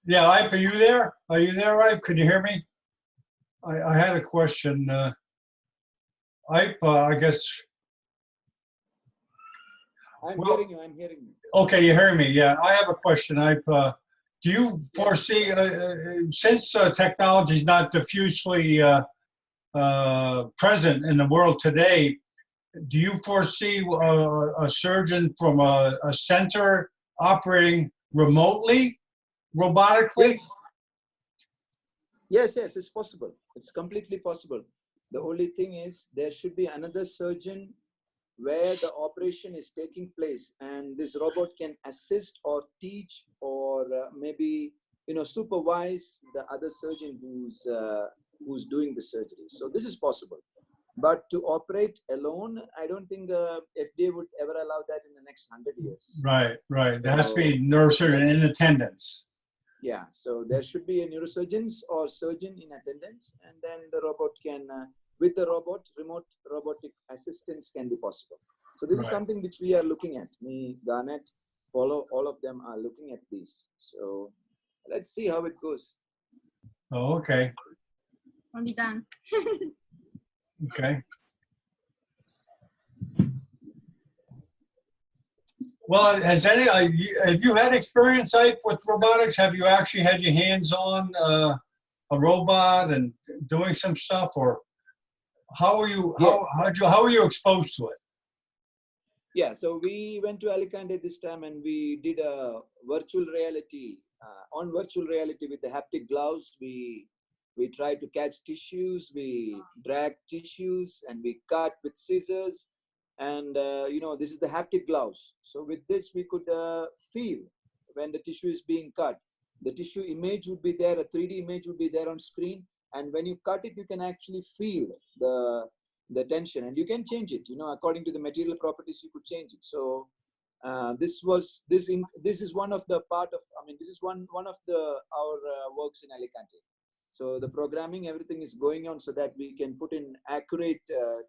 Yeah, Iype, are you there? Are you there, Iype? Could you hear me? I had a question. Iype, I guess. I'm hearing you. I'm hearing you. Okay, you hear me? Yeah, I have a question. Iype, do you foresee, since technology is not diffusely present in the world today, do you foresee a surgeon from a center operating remotely, robotically? Yes, it's possible. It's completely possible. The only thing is there should be another surgeon where the operation is taking place, and this robot can assist or teach or maybe supervise the other surgeon who's doing the surgery. So this is possible. But to operate alone, I don't think FDA would ever allow that in the next 100 years. Right. There has to be a neurosurgeon in attendance. Yeah, so there should be a neurosurgeon or surgeon in attendance, and then the robot can, with the robot, remote robotic assistance can be possible. So this is something which we are looking at. Me, Garnet, Paulo, all of them are looking at these. So let's see how it goes. Oh, okay. Won't be done. Okay. Well, have you had experience, Iype, with robotics? Have you actually had your hands on a robot and doing some stuff, or how are you? How are you exposed to it? Yeah, so we went to Alicante this time and we did a virtual reality. On virtual reality with the haptic gloves, we tried to catch tissues, we drag tissues, and we cut with scissors. And this is the haptic gloves. So with this, we could feel when the tissue is being cut. The tissue image would be there, a 3D image would be there on screen. And when you cut it, you can actually feel the tension, and you can change it. According to the material properties, you could change it. So this is one of the this is one of our works in Alicante. So the programming, everything is going on so that we can put in accurate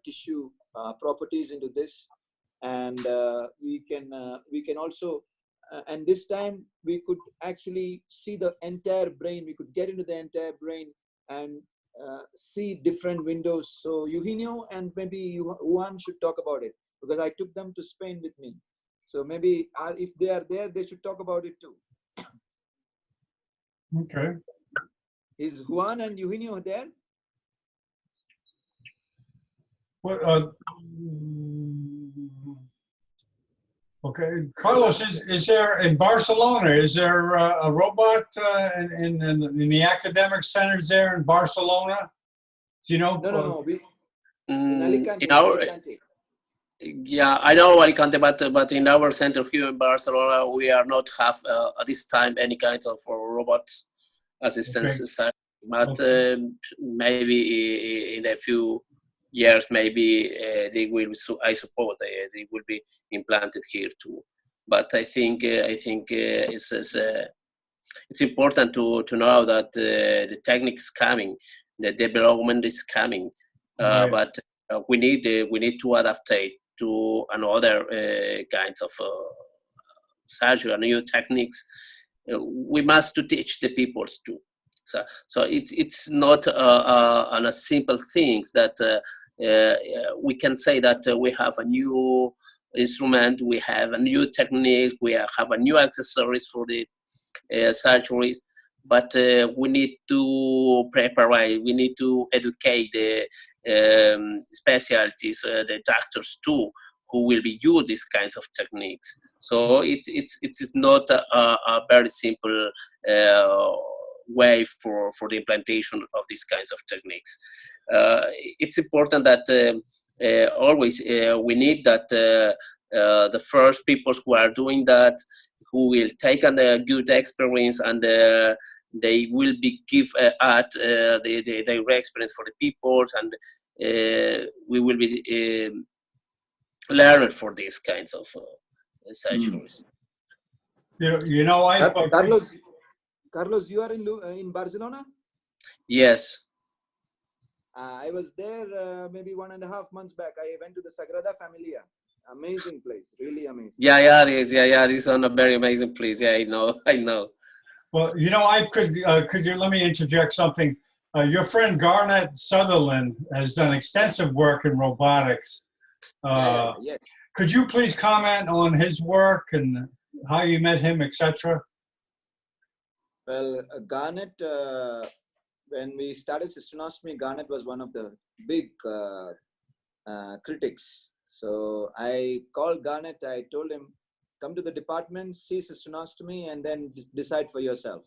tissue properties into this, and we can also, and this time we could actually see the entire brain. We could get into the entire brain and see different windows. So Eugenio and maybe Juan should talk about it, because I took them to Spain with me. So maybe if they are there, they should talk about it too. Okay. Is Juan and Eugenio there? Okay, Carlos, is there in Barcelona? Is there a robot in the academic centers there in Barcelona? Do you know? No. In Alicante. Alicante. Yeah, I know Alicante, but in our center here in Barcelona, we are not have at this time any kind of robot assistance. Okay. But maybe in a few years, maybe they will. I suppose they will be implanted here too. But I think it's important to know that the technique is coming, the development is coming, but we need to adapt to another kinds of surgery, new techniques. We must to teach the peoples too. So it's not on a simple things that we can say that we have a new instrument, we have a new technique, we have a new accessories for the surgeries, but we need to prepare, we need to educate the specialties, the doctors too, who will be use these kinds of techniques. So it's not a very simple way for the implantation of these kinds of techniques. It's important that always we need that the first people who are doing that, who will take on a good experience, and they will be give at their experience for the people, and we will be learned for these kinds of surgeries. Carlos, you are in Barcelona? Yes. I was there maybe 1.5 months back. I went to the Sagrada Familia. Amazing place, really amazing. Yeah, this is on a very amazing place. Yeah, I know. Well, you know, could you let me interject something? Your friend Garnet Sutherland has done extensive work in robotics. Yes. Could you please comment on his work and how you met him, etc.? Well, Garnet, when we started cystonostomy, Garnet was one of the big critics. So I called Garnet. I told him, come to the department, see cystonostomy, and then decide for yourself.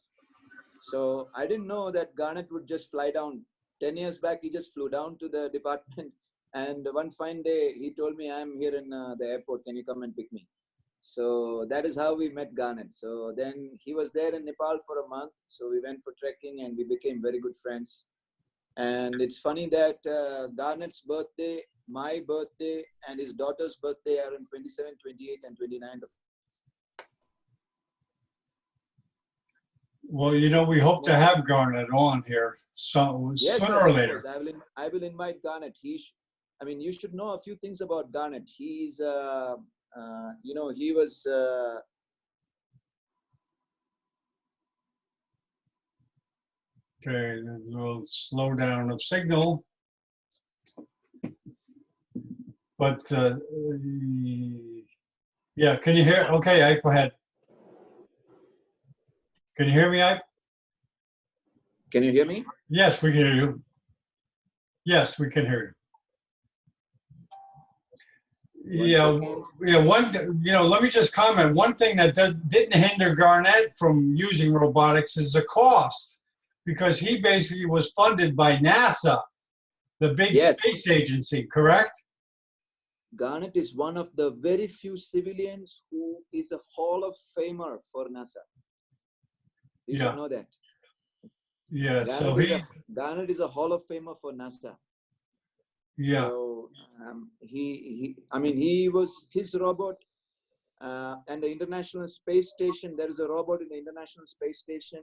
So I didn't know that Garnet would just fly down. 10 years back, he just flew down to the department. And one fine day, he told me, I'm here in the airport. Can you come and pick me? So that is how we met Garnet. So then he was there in Nepal for a month. So we went for trekking and we became very good friends. And it's funny that Garnet's birthday, my birthday, and his daughter's birthday are on 27, 28, and 29th of. Well, you know, we hope to have Garnet on here sooner or later. I will invite Garnet. I mean, you should know a few things about Garnet. He's, you know, he was. Okay, a little slowdown of signal. But yeah, can you hear? Okay, Iype, go ahead. Can you hear me, Iype? Can you hear me? Yes, we can hear you. Yes, we can hear you. Let me just comment. One thing that didn't hinder Garnet from using robotics is the cost, because he basically was funded by NASA, the big space agency, correct? Garnet is one of the very few civilians who is a Hall of Famer for NASA. You should know that. Yeah, Garnet is a Hall of Famer for NASA. Yeah. So he was his robot, and the International Space Station. There is a robot in the International Space Station.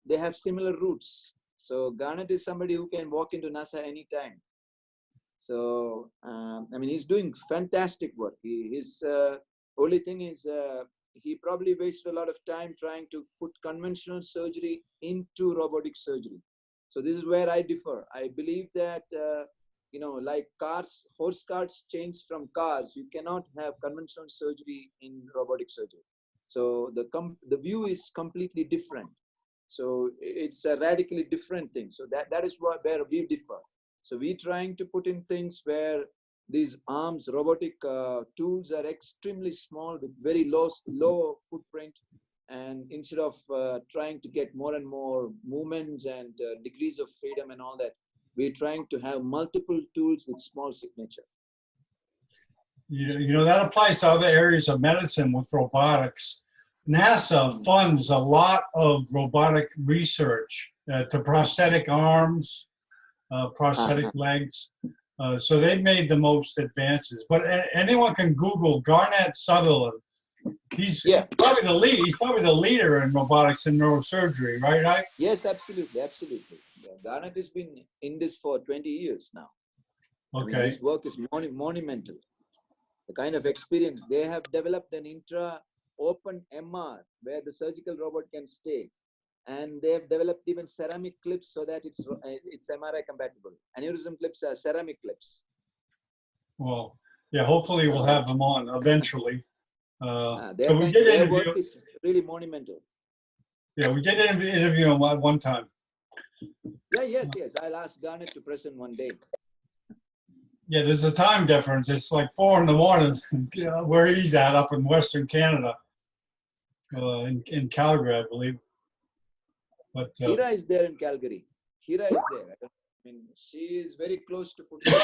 They have similar routes. So Garnet is somebody who can walk into NASA anytime. So he's doing fantastic work. His only thing is he probably wasted a lot of time trying to put conventional surgery into robotic surgery. So this is where I differ. I believe that like cars, horse carts change from cars. You cannot have conventional surgery in robotic surgery. So the view is completely different. So it's a radically different thing. So that is where we differ. So we're trying to put in things where these arms, robotic tools are extremely small with very low footprint. And instead of trying to get more and more movements and degrees of freedom and all that, we're trying to have multiple tools with small signature. You know, that applies to other areas of medicine with robotics. NASA funds a lot of robotic research to prosthetic arms, prosthetic legs. So they've made the most advances. But anyone can Google Garnet Sutherland. He's probably the lead. He's probably the leader in robotics and neurosurgery, right? Yes, absolutely. Yeah, Garnet has been in this for 20 years now. Okay. His work is monumental. The kind of experience they have developed an intra-open MR where the surgical robot can stay, and they have developed even ceramic clips so that it's MRI compatible. Aneurysm clips are ceramic clips. Well, yeah. Hopefully, we'll have them on eventually. Their work is really monumental. Yeah, we did interview him one time. Yeah, yes. I'll ask Garnet to present one day. Yeah, there's a time difference. It's like 4 a.m. where he's at up in Western Canada, in Calgary, I believe. But Hira is there in Calgary. Hira is there. I mean, she is very close to football.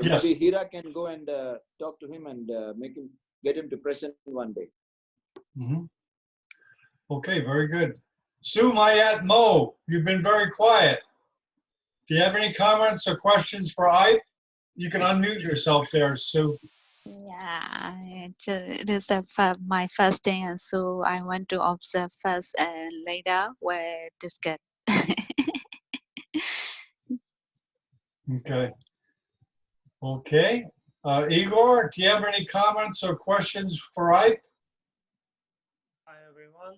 So maybe Hira can go and talk to him and get him to present one day. Mm-hmm. Okay, very good. Sue Mayat Mo, you've been very quiet. Do you have any comments or questions for Iype? You can unmute yourself there, Sue. Yeah, it is my first day, and so I want to observe first and later where this get. Okay. Okay. Igor, do you have any comments or questions for Iype? Hi everyone.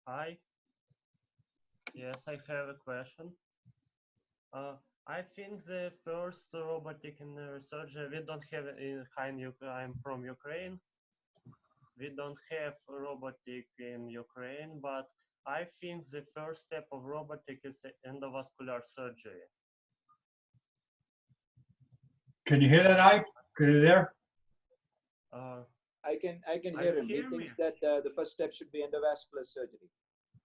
Hi. Yes, I have a question. I think the first robotic in neurosurgery we don't have in I'm from Ukraine. We don't have robotic in Ukraine, but I think the first step of robotic is endovascular surgery. Can you hear that, Iype? Are you there? I can Are hear you him. He hear me? thinks that the first step should be endovascular surgery.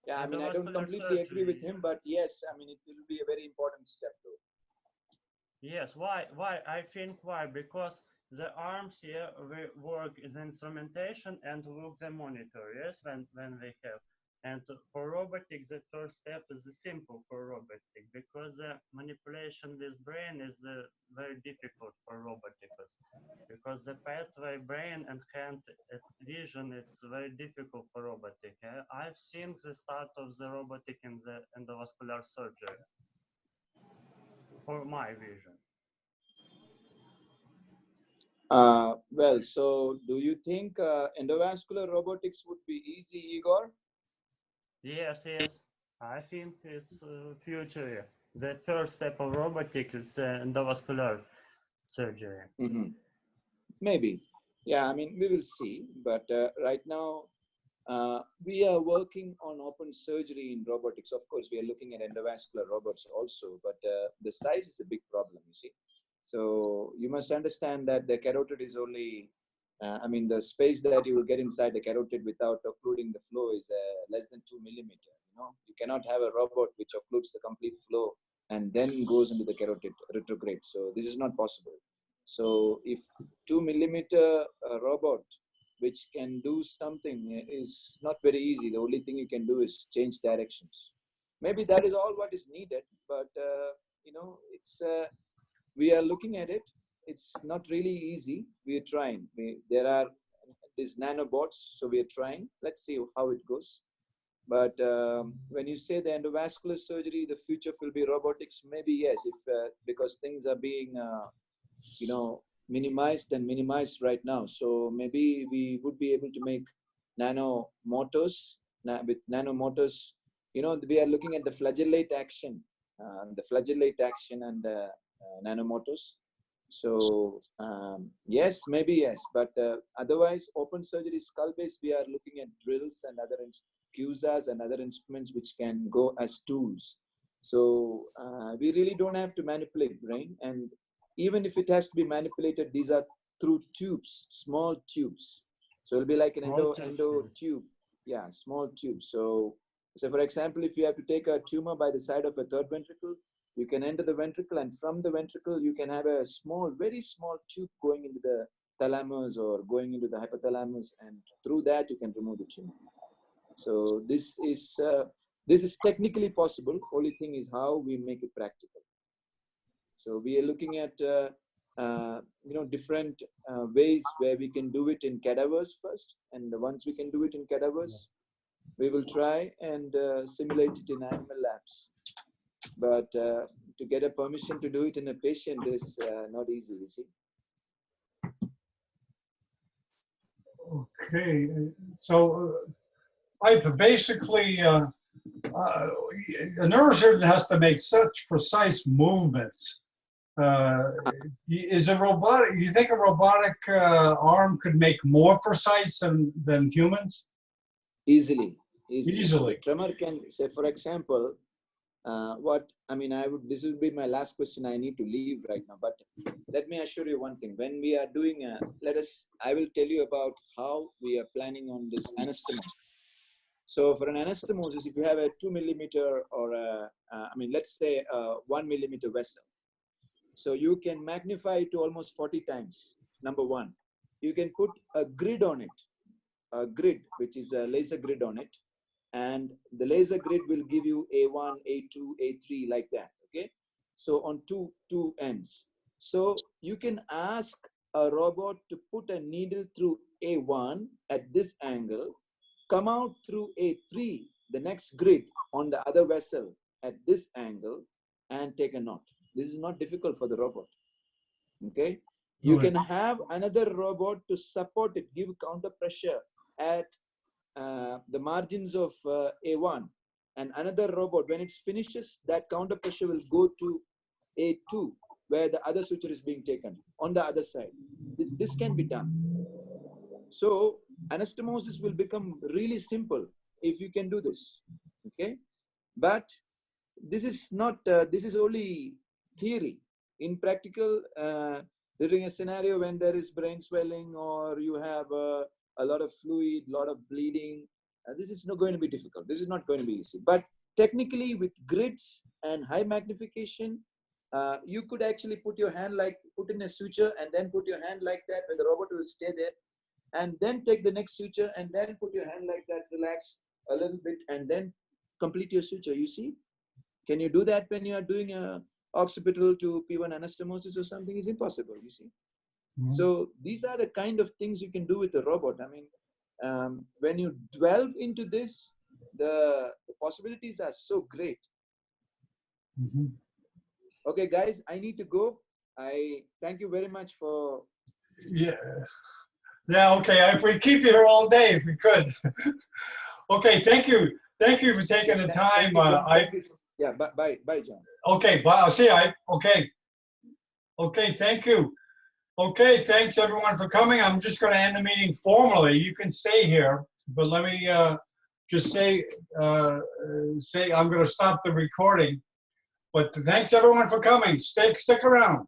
Yeah, I mean, I don't Endovascular completely agree with surgery. him, but yes, I mean, it will be a very important step though. Yes, why? I think why? Because the arms here we work is instrumentation and look the monitor, yes, when we have. And for robotics, the first step is simple for robotic because the manipulation with brain is very difficult for robotics because the pathway brain and hand vision it's very difficult for robotic. I think the start of the robotic in the endovascular surgery for my vision. Well, so do you think endovascular robotics would be easy, Igor? Yes, yes. I think it's future. The first step of robotics is endovascular surgery. Mm-hmm. Maybe. Yeah, I mean, we will see. But right now, we are working on open surgery in robotics. Of course, we are looking at endovascular robots also, but the size is a big problem, you see. So you must understand that the carotid is only, I mean, the space that you will get inside the carotid without occluding the flow is less than 2 millimeter. You know, you cannot have a robot which occludes the complete flow and then goes into the carotid retrograde. So this is not possible. So if 2 millimeter robot which can do something is not very easy. The only thing you can do is change directions. Maybe that is all what is needed, but you know, it's we are looking at it. It's not really easy. We are trying. There are these nanobots, so we are trying. Let's see how it goes. But when you say the endovascular surgery, the future will be robotics. Maybe yes, if because things are being you know, minimized right now. So maybe we would be able to make nano motors. With nano motors, you know, we are looking at the flagellate action and nano motors. So yes, maybe yes, but otherwise, open surgery skull base, we are looking at drills and other QSAs and other instruments which can go as tools. So we really don't have to manipulate brain, and even if it has to be manipulated, these are through tubes, small tubes. So it'll be like an endo tube. Yeah, small tube. So for example, if you have to take a tumor by the side of a third ventricle, you can enter the ventricle, and from the ventricle, you can have a small, very small tube going into the thalamus or going into the hypothalamus, and through that, you can remove the tumor. So this is technically possible. Only thing is how we make it practical. So we are looking at you know, different ways where we can do it in cadavers first, and once we can do it in cadavers, we will try and simulate it in animal labs. But to get a permission to do it in a patient is not easy, you see. Okay, so basically, a neurosurgeon has to make such precise movements. Is a robotic? You think a robotic arm could make more precise than humans? Easily. Easily. The tremor can say, for example, what I mean, this will be my last question. I need to leave right now, but let me assure you one thing. When we are doing I will tell you about how we are planning on this anastomosis. So for an anastomosis, if you have a 2 millimeter or I mean, let's say a 1 millimeter vessel, so you can magnify it to almost 40 times. Number one, you can put a grid on it, a grid, which is a laser grid on it. And the laser grid will give you A1, A2, A3 like that, okay? So on two ends. So you can ask a robot to put a needle through A1 at this angle, come out through A3, the next grid on the other vessel at this angle, and take a knot. This is not difficult for the robot. Okay, you Right. can have another robot to support it, give counter pressure at the margins of A1, and another robot, when it finishes, that counter pressure will go to A2, where the other suture is being taken on the other side. This can be done. So anastomosis will become really simple if you can do this. Okay, but this is not. This is only theory. In practical, during a scenario when there is brain swelling or you have a lot of fluid, lot of bleeding, this is not going to be difficult. This is not going to be easy. But technically, with grids and high magnification, you could actually put your hand put in a suture and then put your hand like that, where the robot will stay there, and then take the next suture and then put your hand like that, relax a little bit, and then complete your suture. You see? Can you do that when you are doing a occipital to P1 anastomosis or something? Is impossible, you see. Mhm. So these are the kind of things you can do with a robot. I mean, when you delve into this, the possibilities are so great. Mhm. Okay, guys, I need to go. I thank you very much for. Yeah. Yeah, okay. If we keep you here all day, if we could. Okay, thank you. Thank you for taking the time. Thank you, John. Thank you. Yeah, bye, John. Okay, bye. I'll see you. Okay. Okay, thank you. Okay, thanks everyone for coming. I'm just going to end the meeting formally. You can stay here, but let me just say I'm going to stop the recording. But thanks everyone for coming. Stick around.